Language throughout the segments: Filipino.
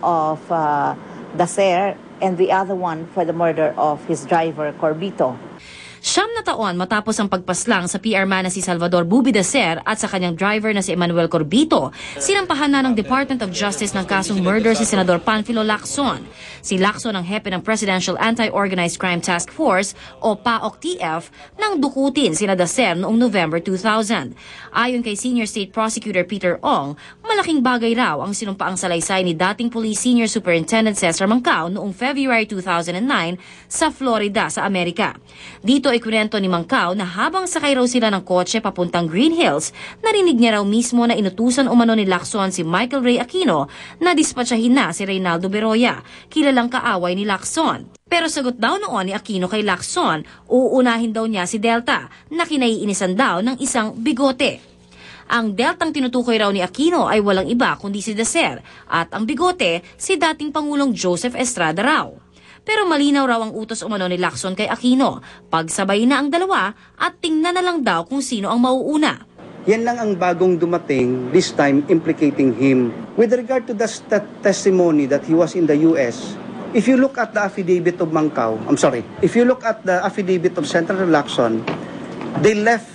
of Dacer and the other one for the murder of his driver, Corbito. 9 na taon matapos ang pagpaslang sa PR man na si Salvador Bubi Dacer at sa kanyang driver na si Emmanuel Corbito, sinampahan na ng Department of Justice ng kasong murder si Senador Panfilo Lacson. Si Lacson ang hepe ng Presidential Anti-Organized Crime Task Force o PAOK-TF nang dukutin sina Dacer noong November 2000. Ayon kay Senior State Prosecutor Peter Ong, malaking bagay raw ang sinumpaang salaysay ni dating Police Senior Superintendent Cesar Mancao noong February 2009 sa Florida sa Amerika. Dito ay kunento ni Mancao na habang sakay raw sila ng kotse papuntang Green Hills, narinig niya raw mismo na inutusan umano ni Lacson si Michael Ray Aquino na dispatchahin na si Reynaldo Beroya, kilalang kaaway ni Lacson. Pero sagot daw noon ni Aquino kay Lacson, uunahin daw niya si Delta na kinaiinisan daw ng isang bigote. Ang Deltang tinutukoy raw ni Aquino ay walang iba kundi si Dacer at ang bigote si dating Pangulong Joseph Estrada raw. Pero malinaw raw ang utos umano ni Lacson kay Aquino. Pagsabay na ang dalawa at tingnan na lang daw kung sino ang mauuna. Yan lang ang bagong dumating, this time implicating him. With regard to the testimony that he was in the US, if you look at the affidavit of Mancao, if you look at the affidavit of Senator Lacson, they left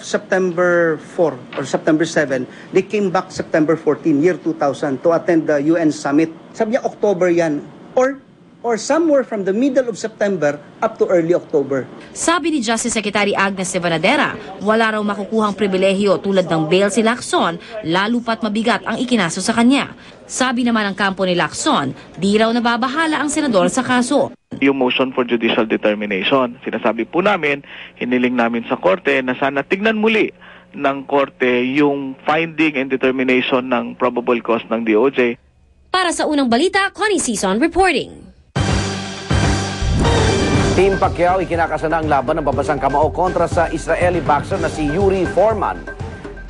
September 4 or September 7. They came back September 14, year 2000 to attend the UN summit. Sabi niya October yan. Or somewhere from the middle of September up to early October. Sabi ni Justice Secretary Agnes Stevanadera, wala raw makukuhang pribilehiyo tulad ng bail si Lacson, lalo pat mabigat ang ikinaso sa kanya. Sabi naman ng kampo ni Lacson, di raw nababahala ang senador sa kaso. Yung motion for judicial determination, sinasabi po namin, hiniling namin sa korte na sana tignan muli ng korte yung finding and determination ng probable cause ng DOJ. Para sa unang balita, Connie Sison reporting. Team Pacquiao ikinakasana ang laban ng babasang kamao kontra sa Israeli boxer na si Yuri Foreman.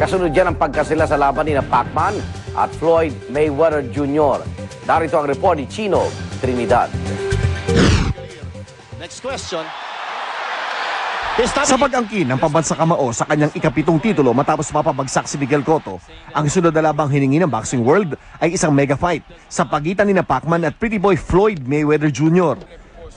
Kasunod yan ang pagkasila sa laban ni Pacman at Floyd Mayweather Jr. Darito ang report ni Chino Trinidad. Next question. Sa pag-angkin ng pambansang kamao sa kanyang ikapitong titulo matapos mapabagsak si Miguel Cotto, ang sunod na labang hiningi ng boxing world ay isang mega fight sa pagitan ni Pacman at Pretty Boy Floyd Mayweather Jr.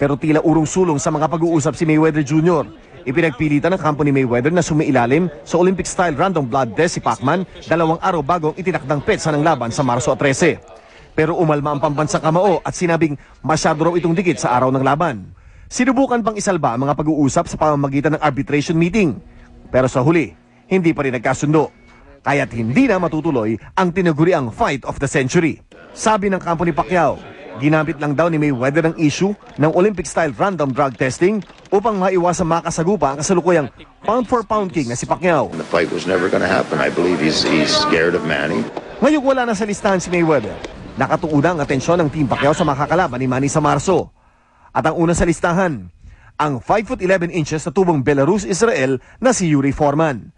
Pero tila urong-sulong sa mga pag-uusap si Mayweather Jr. Ipinagpilitan ng kampo ni Mayweather na sumiilalim sa Olympic-style random blood test si Pacman 2 araw bago ang itinakdang petsa ng laban sa Marso 13. Pero umalma ang pambansang kamao at sinabing masyado raw itong dikit sa araw ng laban. Sinubukan pang isalba ang mga pag-uusap sa pamamagitan ng arbitration meeting. Pero sa huli, hindi pa rin nagkasundo. Kaya't hindi na matutuloy ang tinaguriang fight of the century. Sabi ng kampo ni Pacquiao, ginamit lang daw ni Mayweather ang issue ng Olympic-style random drug testing upang maiwasang makasagupa ang kasalukuyang pound-for-pound king na si Pacquiao. The fight was never going to happen. I believe he's scared of Manny. Ngayong wala na sa listahan si Mayweather, nakatuon ang atensyon ng Team Pacquiao sa makakalaban ni Manny sa Marso. At ang una sa listahan, ang 5'11" na tubong Belarus-Israel na si Yuri Foreman.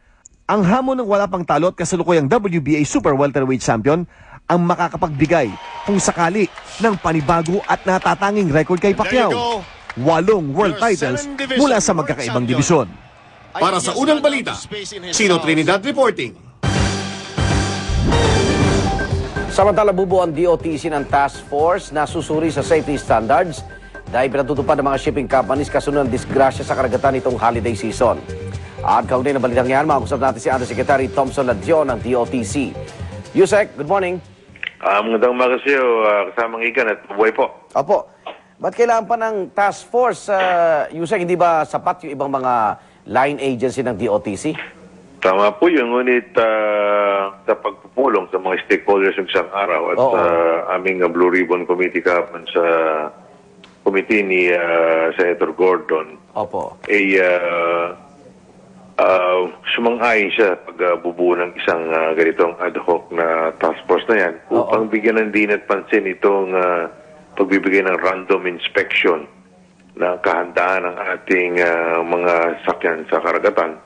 Ang hamon ng wala pang talo at kasalukuyang WBA Super Welterweight Champion ang makakapagbigay kung sakali ng panibago at natatanging record kay Pacquiao. 8 world titles mula sa magkakaibang dibisyon. Para sa unang balita, Chino Trinidad reporting. Samantala bubuo ang DOTC ng task force na susuri sa safety standards dahil pinatutupad ng mga shipping companies kasunod ng disgrasya sa karagatan itong holiday season. At kaunti na balitang yan, makakusap natin si Undersecretary Thompson Ladyon ng DOTC. Yusek, good morning. Magandang umaga sa iyo, kasamang Igan at buhay po. Opo. Ba't kailangan pa ng task force, Yusek? Hindi ba sapat yung ibang mga line agency ng DOTC? Tama po yun, ngunit sa pagpupulong sa mga stakeholders ng isang araw at sa aming Blue Ribbon Committee kahapon sa committee ni Senator Gordon, sumang-ayon siya pagbubuo ng isang ganitong ad hoc na task force na yan upang bigyan ng din at pansin itong pagbibigay ng random inspection ng kahandaan ng ating mga sakyan sa karagatan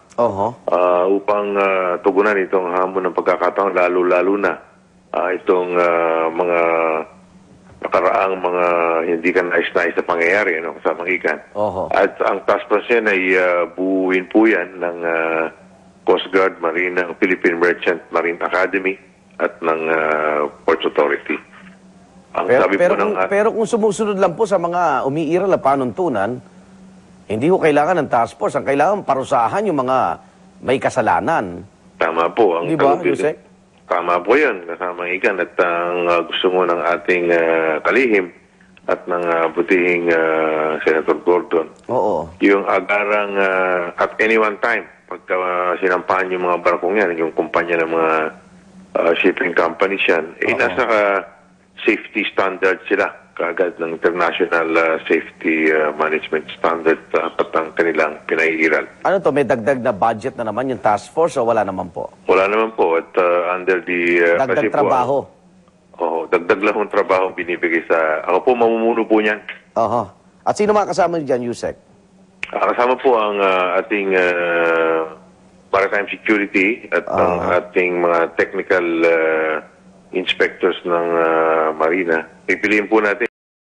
upang tugunan itong hamon ng pagkakataon lalo-lalo na itong mga nakaraang mga hindi ka nais-nais na pangyayari kasamang Igan. At ang task force yan ay buuin po yan ng Coast Guard, Marine, ng Philippine Merchant Marine Academy at ng Ports Authority. Ang sabi po ng pero kung sumusunod lang po sa mga umiiral na panuntunan, hindi ko kailangan ng task force. Ang kailangan parusahan yung mga may kasalanan. Tama po. Ang Di ba, talubil- Yusek? Tama po yan, kasama ikan. At ang gusto mo ng ating kalihim at ng butihing Senator Gordon, Oo. yung agarang at any one time, pagka sinampahan yung mga barkong yan, yung kumpanya ng mga shipping companies yan, nasa safety standard sila, kaagad ng international safety management standard at ang kanilang pinaiiral. Ano to, may dagdag na budget na naman yung task force o wala naman po? Wala naman po at under the... Dagdag kasi po, trabaho. Oo, dagdag lang yung trabaho binibigay sa... Ako po mamumuno po niyan. Oho. At sino mga kasama niyo dyan, Yusek? Kasama po ang ating maritime security at ang ating mga technical inspectors ng Marina. Pipiliin po natin